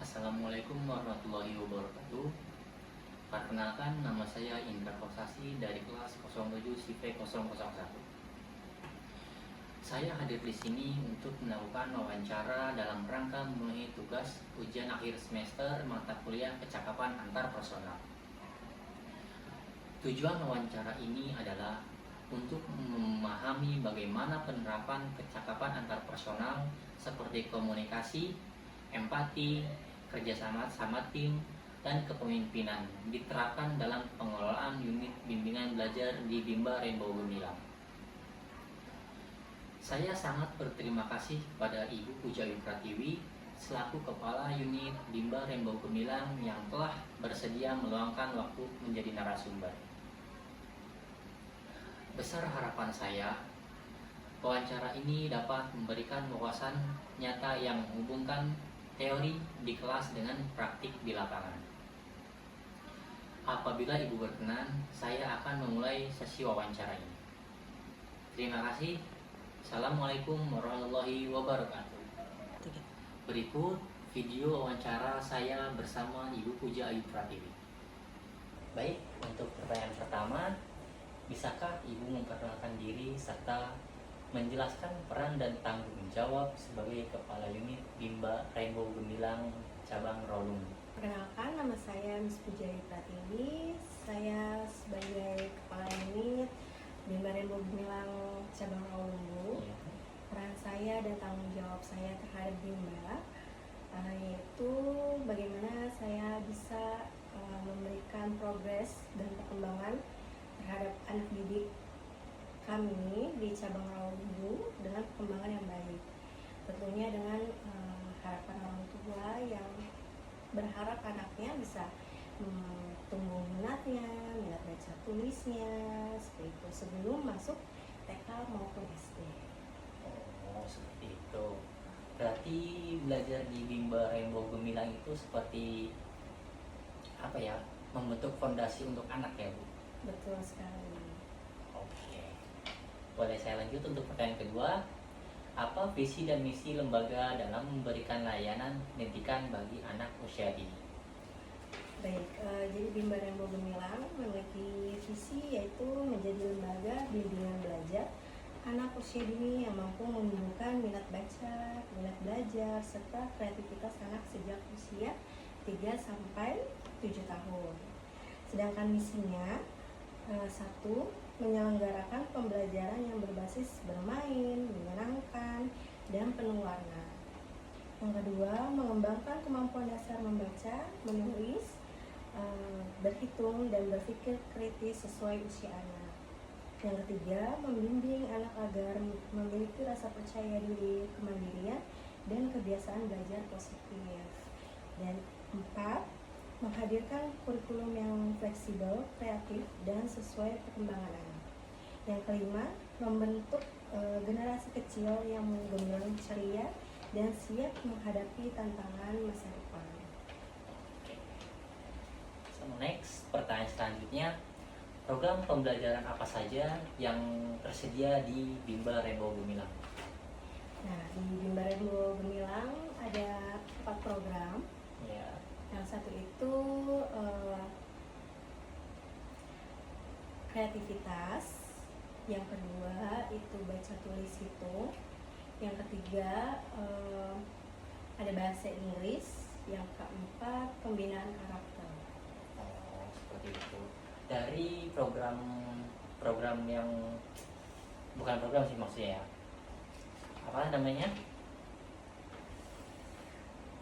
Assalamualaikum warahmatullahi wabarakatuh. Perkenalkan, nama saya Indra Kosasi dari kelas 07 CIV 001. Saya hadir di sini untuk melakukan wawancara dalam rangka memenuhi tugas ujian akhir semester mata kuliah kecakapan antar personal. Tujuan wawancara ini adalah untuk memahami bagaimana penerapan kecakapan antar personal seperti komunikasi, empati, kerjasama sama tim, dan kepemimpinan diterapkan dalam pengelolaan unit bimbingan belajar di Bimba Rainbow Gemilang. Saya sangat berterima kasih kepada Ibu Pujayu Pratiwi selaku Kepala Unit Bimba Rainbow Gemilang yang telah bersedia meluangkan waktu menjadi narasumber. Besar harapan saya, wawancara ini dapat memberikan wawasan nyata yang menghubungkan teori di kelas dengan praktik di lapangan. Apabila Ibu berkenan, saya akan memulai sesi wawancara ini. Terima kasih. Assalamualaikum warahmatullahi wabarakatuh. Berikut video wawancara saya bersama Ibu Puja Ayu Pratiwi. Baik, untuk pertanyaan pertama, bisakah Ibu memperkenalkan diri serta menjelaskan peran dan tanggung jawab sebagai Kepala Unit Bimba Rainbow Gemilang Cabang Rawalumbu? Perkenalkan, nama saya Miss Pujayu Pratiwi. Saya sebagai Kepala Unit Bimba Rainbow Gemilang Cabang Rawalumbu. Peran saya dan tanggung jawab saya terhadap Bimba yaitu bagaimana saya bisa memberikan progres dan perkembangan terhadap anak didik kami di cabang Rawalumbu dengan perkembangan yang baik. Tentunya dengan harapan orang tua yang berharap anaknya bisa tumbuh minatnya, minat baca tulisnya, seperti itu sebelum masuk TK maupun SD. Oh, seperti itu. Berarti belajar di Bimba Rainbow Gemilang itu seperti apa ya? Membentuk fondasi untuk anak ya, Bu? Betul sekali. Oke. Boleh saya lanjut untuk pertanyaan kedua? Apa visi dan misi lembaga dalam memberikan layanan pendidikan bagi anak usia dini? Baik, jadi Bimba Rainbow Gemilang memiliki visi yaitu menjadi lembaga bimbingan belajar anak usia dini yang mampu menumbuhkan minat baca, minat belajar, serta kreativitas anak sejak usia 3 sampai 7 tahun. Sedangkan misinya, 1. Menyelenggarakan pembelajaran yang berbasis bermain, menyenangkan, dan penuh warna. Yang kedua, mengembangkan kemampuan dasar membaca, menulis, berhitung, dan berpikir kritis sesuai usia anak. Yang ketiga, membimbing anak agar memiliki rasa percaya diri, kemandirian, dan kebiasaan belajar positif. Dan 4, menghadirkan kurikulum yang fleksibel, kreatif, dan sesuai perkembangan anak. Yang kelima, membentuk generasi kecil yang gemilang, ceria, dan siap menghadapi tantangan masa depan. So next, pertanyaan selanjutnya, program pembelajaran apa saja yang tersedia di Bimba Rainbow Gemilang? Nah, di Bimba Rainbow Gemilang ada 4 program. Ya. Yang satu itu kreativitas, yang kedua itu baca tulis hitung, yang ketiga ada bahasa Inggris, yang keempat pembinaan karakter. Oh, seperti itu. Dari program yang bukan program sih maksudnya ya. Apa namanya?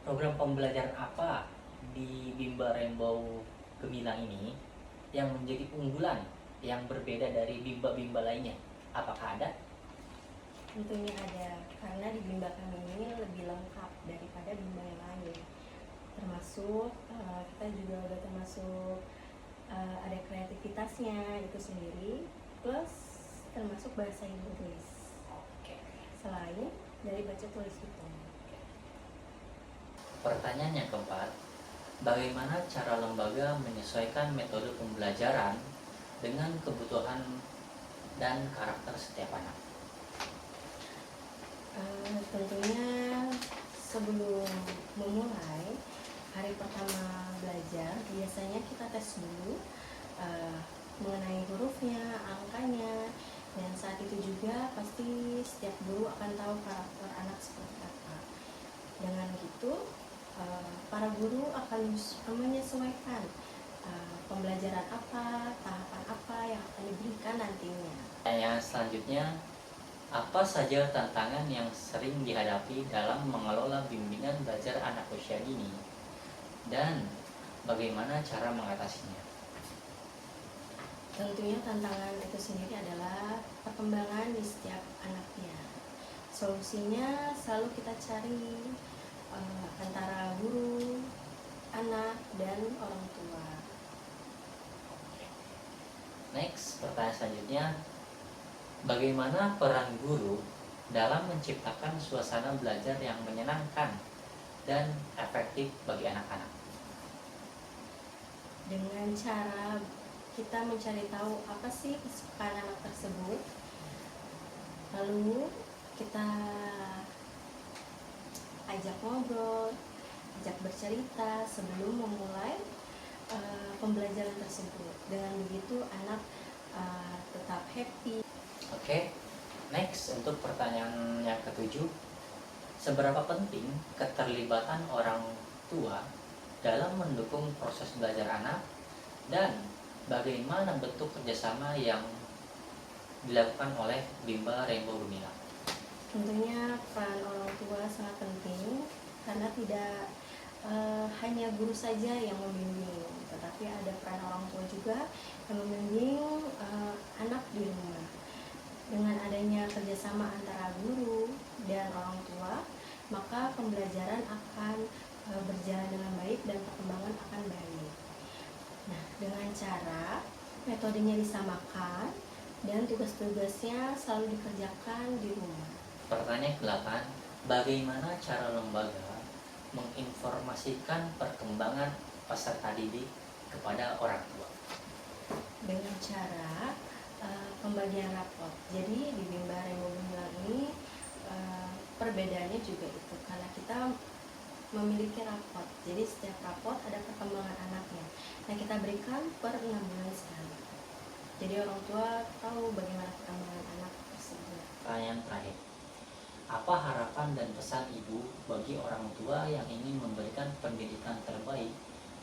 Program pembelajaran apa di Bimba Rainbow Gemilang ini yang menjadi unggulan yang berbeda dari bimba-bimba lainnya? Apakah ada? Tentunya ada, karena di Bimba kami ini lebih lengkap daripada Bimba yang lain. Termasuk kita juga udah termasuk ada kreativitasnya itu sendiri, plus termasuk bahasa Inggris. Oke. Selain dari baca tulis hitung. Pertanyaan yang keempat, bagaimana cara lembaga menyesuaikan metode pembelajaran dengan kebutuhan dan karakter setiap anak? Tentunya sebelum memulai pertamanya kita tes dulu mengenai hurufnya, angkanya, dan saat itu juga pasti setiap guru akan tahu karakter anak seperti apa. Dengan gitu para guru akan menyesuaikan pembelajaran apa, tahapan apa yang akan diberikan nantinya. Yang selanjutnya, apa saja tantangan yang sering dihadapi dalam mengelola bimbingan belajar anak usia dini dan bagaimana cara mengatasinya? Tentunya tantangan itu sendiri adalah perkembangan di setiap anaknya. Solusinya selalu kita cari antara guru, anak, dan orang tua. Next, pertanyaan selanjutnya, bagaimana peran guru dalam menciptakan suasana belajar yang menyenangkan dan efektif bagi anak-anak? Dengan cara kita mencari tahu apa sih kesukaan anak tersebut, lalu kita ajak ngobrol, ajak bercerita sebelum memulai pembelajaran tersebut. Dengan begitu anak tetap happy. Oke, next untuk pertanyaan yang ketujuh, seberapa penting keterlibatan orang tua dalam mendukung proses belajar anak dan bagaimana bentuk kerjasama yang dilakukan oleh Bimba Rainbow Gemilang? Tentunya peran orang tua sangat penting karena tidak hanya guru saja yang membimbing, tetapi ada peran orang tua juga yang membimbing anak di rumah. Dengan adanya kerjasama antara guru dan orang tua, maka pembelajaran akan berjalan dengan baik dan perkembangan akan baik. Nah, dengan cara metodenya disamakan dan tugas-tugasnya selalu dikerjakan di rumah. Pertanyaan ke-8, bagaimana cara lembaga menginformasikan perkembangan peserta didik kepada orang tua? Dengan cara pembagian rapot. Jadi di Bimba Rainbow Gemilang ini perbedaannya juga itu karena kita memiliki rapot. Jadi setiap rapot ada perkembangan anaknya. Nah, kita berikan per 6 bulan sekali. Jadi orang tua tahu bagaimana perkembangan anak tersebut. Pertanyaan terakhir, apa harapan dan pesan ibu bagi orang tua yang ingin memberikan pendidikan terbaik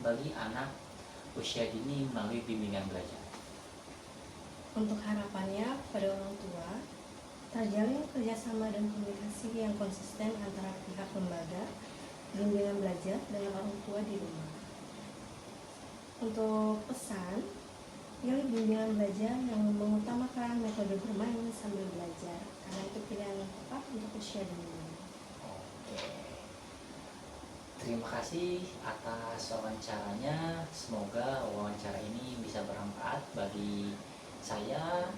bagi anak usia dini melalui bimbingan belajar? Untuk harapannya pada orang tua, terjalin kerjasama dan komunikasi yang konsisten antara pihak lembaga, bimbingan belajar, dengan orang tua di rumah. Untuk pesan, pilih bimbingan belajar yang mengutamakan metode bermain sambil belajar, karena itu pilihan yang tepat untuk usia dini. Oke. Terima kasih atas wawancaranya. Semoga wawancara ini bisa bermanfaat bagi saya,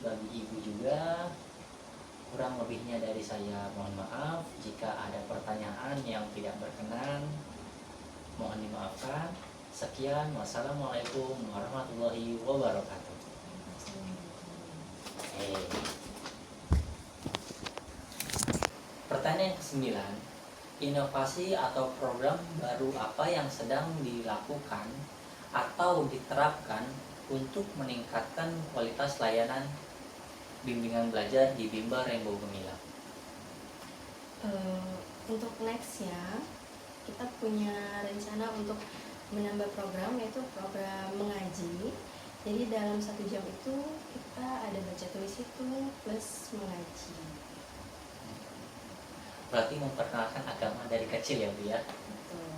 bagi ibu juga. Kurang lebihnya dari saya mohon maaf. Jika ada pertanyaan yang tidak berkenan, mohon dimaafkan. Sekian, wassalamualaikum warahmatullahi wabarakatuh. Pertanyaan ke-9, inovasi atau program baru apa yang sedang dilakukan atau diterapkan untuk meningkatkan kualitas layanan bimbingan belajar di Bimba Rainbow Gemilang? Untuk next ya, kita punya rencana untuk menambah program, yaitu program mengaji. Jadi dalam 1 jam itu kita ada baca tulis hitung plus mengaji. Berarti memperkenalkan agama dari kecil ya Bu ya? Betul.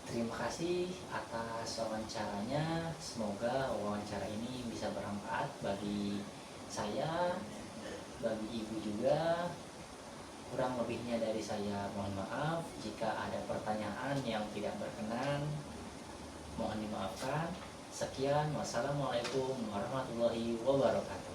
Terima kasih atas wawancaranya. Semoga wawancara ini bisa bermanfaat bagi saya, bagi ibu juga. Kurang lebihnya dari saya mohon maaf. Jika ada pertanyaan yang tidak berkenan, mohon dimaafkan. Sekian, wassalamualaikum warahmatullahi wabarakatuh.